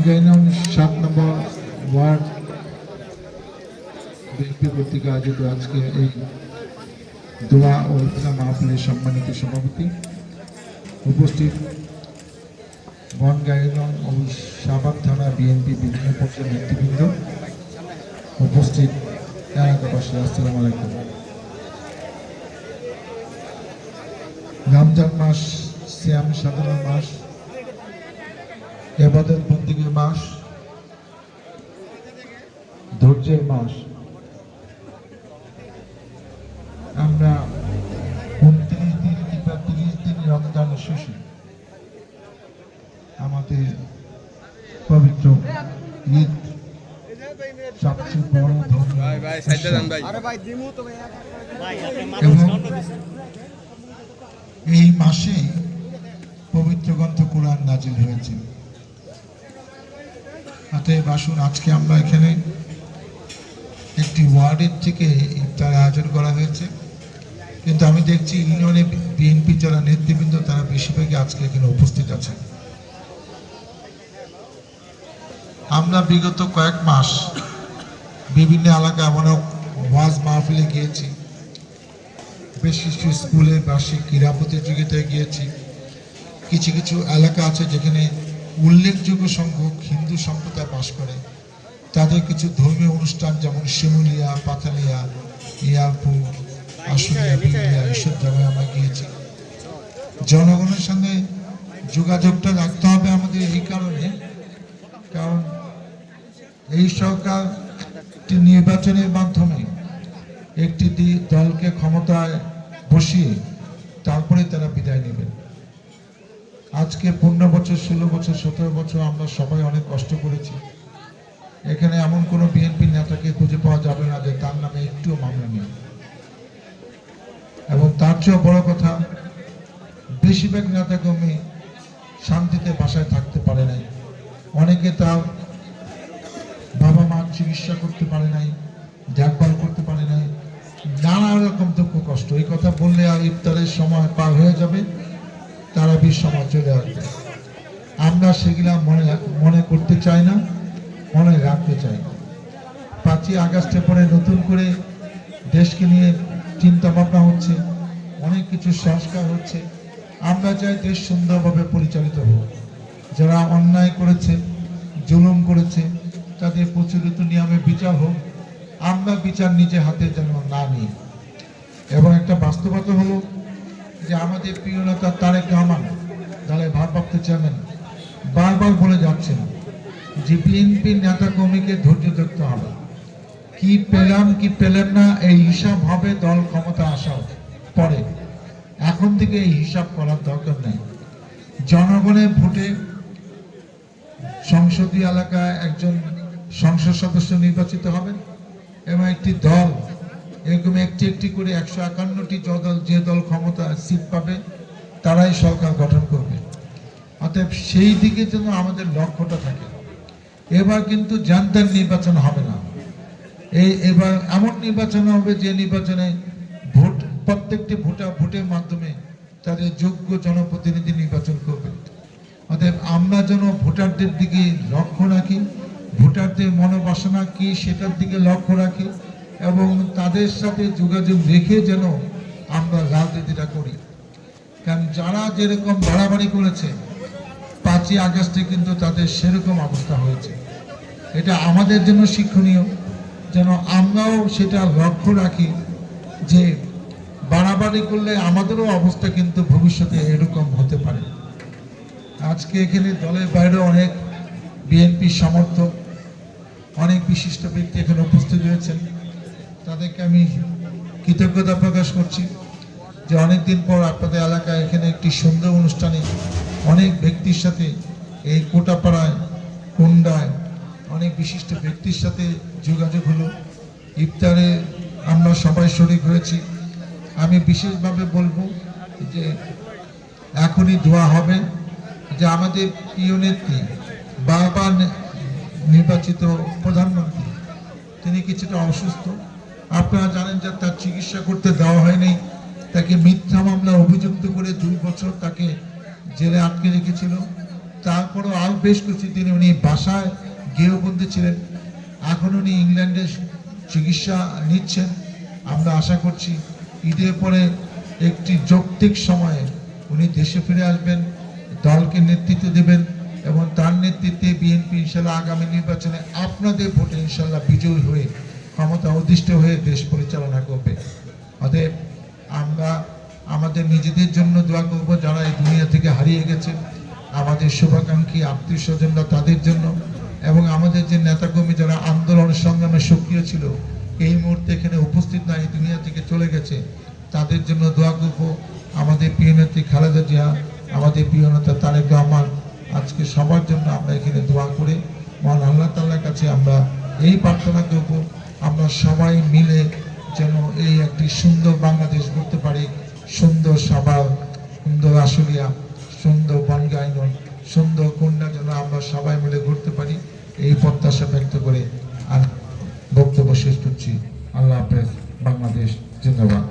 বনগাইনং 7 নম্বর word BNP কর্তৃক আয়োজিত আজকে এই দোয়া ও ইফতার মাহফিলের সম্মানিত সভাপতি, উপস্থিত বনগাইনং ও শাহবাগ থানা বিএনপি বিভিন্ন পর্যায়ের নেতৃবৃন্দ, উপস্থিত এলাকাবাসী, আসসালামু আলাইকুম। রমজান মাস সিয়াম সাধনার মাস, ইবাদত বন্দেগীর মাস, ধৈর্যের মাস। আমরা 29 দিন কিংবা 30 দিন রমজান শেষে আমাদের পবিত্র ঈদ সবচেয়ে বড় এবং এই মাসে পবিত্র গ্রন্থ কোরআন নাজিল হয়েছে। অতএব আসুন, আজকে আমরা এখানে একটি ওয়ার্ডের থেকে ইফতার আয়োজন করা হয়েছে, কিন্তু আমি দেখছি ইউনিয়নে বিএনপি যারা নেতৃবৃন্দ তারা বেশিরভাগই আজকে এখানে উপস্থিত আছেন। আমরা বিগত কয়েক মাস বিভিন্ন এলাকায় অনেক ওয়াজ মাহফিলে গিয়েছি, বেশ কিছু স্কুলে বার্ষিক ক্রীড়া প্রতিযোগিতায় গিয়েছি। কিছু কিছু এলাকা আছে যেখানে উল্লেখযোগ্য সংখ্যক হিন্দু সম্প্রদায় বাস করে, তাদের কিছু ধর্মীয় অনুষ্ঠান যেমন শিমুলিয়া, পাথালিয়া, ইয়ারপুর, আশুলিয়া, বিলিয়া, এইসব জায়গায় আমরা গিয়েছি। জনগণের সঙ্গে যোগাযোগটা রাখতে হবে আমাদের এই কারণে, কারণ এই সরকার নির্বাচনের মাধ্যমে একটি দলকে ক্ষমতায় বসিয়ে তারপরে তারা বিদায় নেবেন। আজকে 15 বছর, 16 বছর, 17 বছর আমরা সবাই অনেক কষ্ট করেছি। এখানে এমন কোনো বিএনপি নেতাকে খুঁজে পাওয়া যাবে না যে তার নামে একটুও মামলা নেই। এবং তার চেয়েও বড় কথা, বেশিরভাগ নেতাকর্মী শান্তিতে বাসায় থাকতে পারে নাই। অনেকে তার বাবা মার চিকিৎসা করতে পারে নাই, দেখভাল করতে পারে নাই, নানা রকম দুঃখ কষ্ট। এই কথা বললে আর ইফতারের সময় পার হয়ে যাবে, তারাবির সময় চলে আসবে। আমরা সেগুলা মনে করতে চাই না, মনে রাখতে চাই। 5ই আগস্টের পরে নতুন করে দেশকে নিয়ে চিন্তা ভাবনা হচ্ছে, অনেক কিছু সংস্কার হচ্ছে। আমরা চাই দেশ সুন্দরভাবে পরিচালিত হোক। যারা অন্যায় করেছে, জুলুম করেছে, তাদের প্রচলিত নিয়মে বিচার হোক। আমরা বিচার নিজে হাতে যেন না নিই। এবং একটা বাস্তবতা হলো যে আমাদের প্রিয় নেতা তারেক রহমান, দলের ভারপ্রাপ্ত চেয়ারম্যান, বারবার বলে যাচ্ছেন যে বিএনপির নেতা কর্মীকে ধৈর্য ধরতে হবে। কি পেলাম কি পেলেন না এই হিসাব হবে দল ক্ষমতা আসার পরে। এখন থেকে এই হিসাব করার দরকার নেই। জনগণের ভোটে সংসদীয় এলাকায় একজন সংসদ সদস্য নির্বাচিত হবেন এবং একটি দল এরকম একটি একটি করে 151টি যে দল ক্ষমতা সিট পাবে তারাই সরকার গঠন করবে। অতএব সেই দিকে যেন আমাদের লক্ষ্যটা থাকে। এবার কিন্তু জানতার নির্বাচন হবে না। এবার এমন নির্বাচন হবে যে নির্বাচনে ভোট, প্রত্যেকটি ভোটের মাধ্যমে তাদের যোগ্য জনপ্রতিনিধি নির্বাচন করবে। অতএব আমরা যেন ভোটারদের দিকে লক্ষ্য রাখি, ভোটারদের মনোবাসনা কি সেটার দিকে লক্ষ্য রাখি এবং তাদের সাথে যোগাযোগ রেখে যেন আমরা রাজনীতিটা করি। কারণ যারা যেরকম বাড়াবাড়ি করেছে 5ই আগস্টে কিন্তু তাদের সেরকম অবস্থা হয়েছে। এটা আমাদের জন্য শিক্ষণীয়, যেন আমরাও সেটা লক্ষ্য রাখি যে বাড়াবাড়ি করলে আমাদেরও অবস্থা কিন্তু ভবিষ্যতে এরকম হতে পারে। আজকে এখানে দলের বাইরে অনেক বিএনপি সমর্থক, অনেক বিশিষ্ট ব্যক্তি এখানে উপস্থিত হয়েছেন। তাদেরকে আমি কৃতজ্ঞতা প্রকাশ করছি যে অনেকদিন পর আপনাদের এলাকায় এখানে একটি সুন্দর অনুষ্ঠানে অনেক ব্যক্তির সাথে, এই কোটাপাড়ায়, কুন্ডায় অনেক বিশিষ্ট ব্যক্তির সাথে যোগাযোগ হলো। ইফতারে আমরা সবাই শরীক হয়েছি। আমি বিশেষভাবে বলবো যে এখনই দোয়া হবে যে আমাদের প্রিয় নেত্রী, বারবার নির্বাচিত প্রধানমন্ত্রী, তিনি কিছুটা অসুস্থ। আপনারা জানেন যে তার চিকিৎসা করতে দেওয়া হয়নি, তাকে মিথ্যা মামলা অভিযুক্ত করে 2 বছর তাকে জেলে আটকে রেখেছিল। তারপরও আরও বেশ কিছুদিন উনি বাসায় গৃহবন্দী ছিলেন। এখন উনি ইংল্যান্ডে চিকিৎসা নিচ্ছেন। আমরা আশা করছি ঈদের পরে একটি যৌক্তিক সময়ে উনি দেশে ফিরে আসবেন, দলকে নেতৃত্ব দেবেন এবং তার নেতৃত্বে বিএনপি ইনশাল্লাহ আগামী নির্বাচনে আপনাদের ভোটে ইনশাল্লাহ বিজয়ী হয়ে ক্ষমতা অধিষ্ঠ হয়ে দেশ পরিচালনা করবে। অতএব আমরা আমাদের নিজেদের জন্য দোয়া করব, যারা এই দুনিয়া থেকে হারিয়ে গেছে, আমাদের শুভাকাঙ্ক্ষী আত্মীয় স্বজনরা তাদের জন্য, এবং আমাদের যে নেতাকর্মী যারা আন্দোলন সংগ্রামে সক্রিয় ছিল এই মুহূর্তে এখানে উপস্থিত না, এই দুনিয়া থেকে চলে গেছে, তাদের জন্য দোয়া করব। আমাদের প্রিয় নেত্রী খালেদা জিয়া, আমাদের প্রিয় নেতা তারেক রহমান, আজকে সবার জন্য আমরা এখানে দোয়া করে মহান আল্লাহ তাআলার কাছে আমরা এই প্রার্থনা করব, আমরা সবাই মিলে যেন এই একটি সুন্দর বাংলাদেশ গড়তে পারি, সুন্দর সাভার, সুন্দর আশুলিয়া, সুন্দর বনগাঁইন, সুন্দর কন্যা যেন আমরা সবাই মিলে ঘুরতে পারি, এই প্রত্যাশা ব্যক্ত করে আর বক্তব্য শেষ করছি। আল্লাহ হাফেজ। বাংলাদেশ জিন্দাবাদ।